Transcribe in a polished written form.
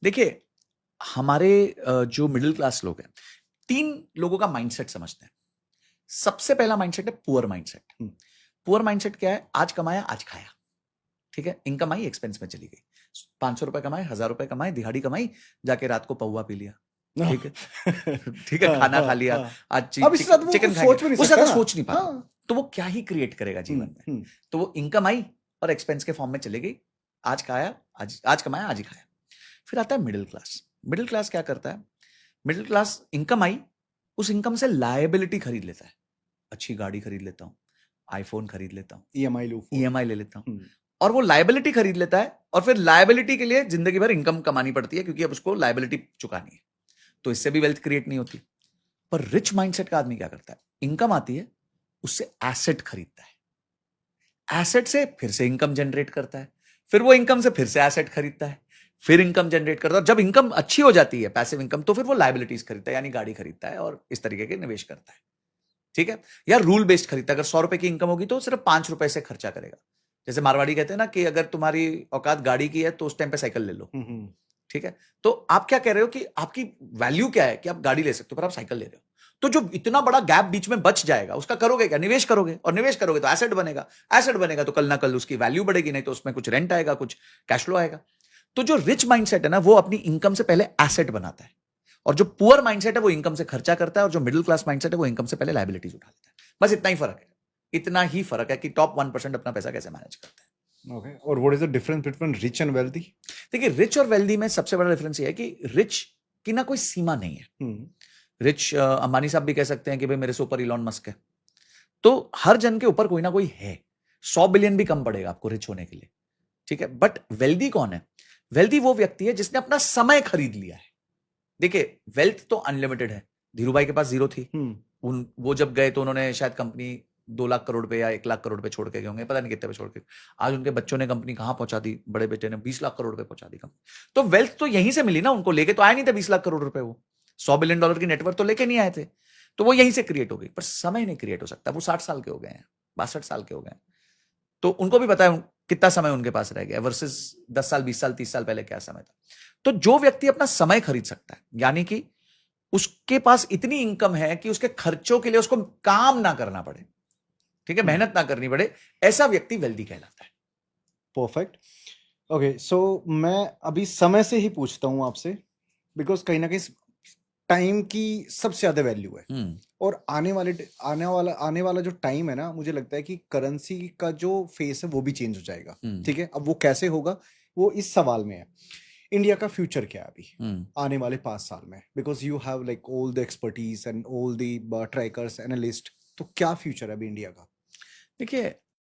देखिए, हमारे जो मिडिल क्लास लोग हैं, 3 लोगों का माइंडसेट समझते हैं। सबसे पहला माइंडसेट है पुअर माइंडसेट। पुअर माइंडसेट क्या है? आज कमाया, आज खाया। ठीक है? इनकम आई, एक्सपेंस में चली गई। 500 रुपए कमाए, 1000 रुपए कमाए, दिहाड़ी कमाई, जाके रात को पौवा पी लिया। ठीक है? ठीक है, खाना खा लिया। आज अब इसके साथ वो चिकन कुछ खाएंगे, सोच भी नहीं वो सकता ज्यादा ना। सोच नहीं पाता। हाँ। तो वो क्या ही क्रिएट करेगा जीवन में? तो वो इनकम आई और एक्सपेंस के फॉर्म में चली गई। आज खाया, आज कमाया, आज ही खाया। फिर आता है मिडिल क्लास। मिडिल क्लास क्या करता है? मिडिल क्लास इनकम आई, उस इनकम से लायबिलिटी खरीद लेता है। अच्छी गाड़ी खरीद लेता हूं, आईफोन खरीद लेता हूं, ईएमआई ले लेता हूं, और वो लायबिलिटी खरीद लेता है। और फिर लायबिलिटी के लिए जिंदगी भर इनकम कमानी पड़ती है, क्योंकि अब उसको लायबिलिटी चुकानी है। तो इससे भी वेल्थ क्रिएट नहीं होती। पर रिच माइंडसेट का आदमी क्या करता है? इनकम आती है, उससे एसेट खरीदता है, एसेट से फिर से इनकम जनरेट करता है, फिर वो इनकम से फिर से एसेट खरीदता है, फिर इनकम जनरेट करता है। जब इनकम अच्छी हो जाती है, पैसिव इनकम, तो फिर वो लायबिलिटीज खरीदता है, यानी गाड़ी खरीदता है और इस तरीके के निवेश करता है। ठीक है? या रूल बेस्ड खरीदता है। अगर 100 रुपए की इनकम होगी तो सिर्फ 5 रुपए से खर्चा करेगा। जैसे मारवाड़ी कहते हैं ना कि अगर तुम्हारी औकात गाड़ी की है तो उस टाइम पे साइकिल ले लो। ठीक है? तो आप क्या कह रहे हो कि आपकी वैल्यू क्या है कि आप गाड़ी ले सकते हो पर आप साइकिल ले रहे हो। तो जो इतना बड़ा गैप बीच में बच जाएगा, उसका करोगे क्या? निवेश करोगे, और निवेश करोगे तो एसेट बनेगा। एसेट बनेगा तो कल ना कल उसकी वैल्यू बढ़ेगी, नहीं तो उसमें कुछ रेंट आएगा, कुछ कैश फ्लो आएगा। तो जो रिच माइंडसेट है ना, वो अपनी इनकम से पहले एसेट बनाता है, और जो पुअर माइंडसेट है वो इनकम से खर्चा करता है, और जो मिडिल क्लास माइंडसेट है वो इनकम से पहले लायबिलिटीज उठा लेता है। बस इतना ही फर्क है। इतना ही फर्क है कि टॉप 1% अपना पैसा कैसे मैनेज करता है। Okay. और what is the difference between rich and wealthy? देखिए, रिच और वेल्दी में सबसे बड़ा डिफरेंस ये है कि रिच की ना कोई सीमा नहीं है। रिच अंबानी साहब भी कह सकते हैं कि भाई मेरे से ऊपर इलॉन मस्क है। तो हर जन के ऊपर कोई ना कोई है। 100 बिलियन भी कम पड़ेगा आपको रिच होने के लिए। ठीक है? बट वेल्दी कौन है? वेल्दी वो व्यक्ति है जिसने अपना समय खरीद लिया है। देखिए, वेल्थ तो अनलिमिटेड है। धीरूभाई के पास जीरो थी। वो जब गए तो उन्होंने शायद कंपनी 2 लाख करोड़ पे या 1 लाख करोड़ पे छोड़ के गए होंगे, पता नहीं कितने पे छोड़ के। आज उनके बच्चों ने कंपनी कहां पहुंचा दी, बड़े बेटे ने 20 लाख करोड़ पे पहुंचा दी कंपनी। तो वेल्थ तो यहीं से मिली ना उनको, लेके तो आए नहीं थे 20 लाख करोड़ रुपए। वो $100 बिलियन की नेटवर्क तो लेके नहीं आए थे। तो वो यहीं से क्रिएट हो गई। पर समय नहीं क्रिएट हो सकता। वो 60 साल के हो गए हैं, 62 साल के हो गए हैं। तो उनको भी पता है कितना समय उनके पास रह गया वर्सेस 10 साल, 20 साल, 30 साल पहले क्या समय था। तो जो व्यक्ति अपना समय खरीद सकता है, यानी कि उसके पास इतनी इनकम है कि उसके खर्चों के लिए उसको काम ना करना पड़े, ठीक है, मेहनत ना करनी पड़े, ऐसा व्यक्ति वेल्दी कहलाता है। परफेक्ट। ओके, सो मैं अभी समय से ही पूछता हूं आपसे, बिकॉज कहीं ना कहीं टाइम की सबसे ज्यादा वैल्यू है। और आने वाला जो टाइम है ना, मुझे लगता है कि करेंसी का जो फेस है वो भी चेंज हो जाएगा। ठीक है, अब वो कैसे होगा वो इस सवाल में है। इंडिया का फ्यूचर क्या है अभी आने वाले 5 साल में? Because you have like all the expertise and all the trackers analyst, तो क्या फ्यूचर है अभी इंडिया का? देखिए,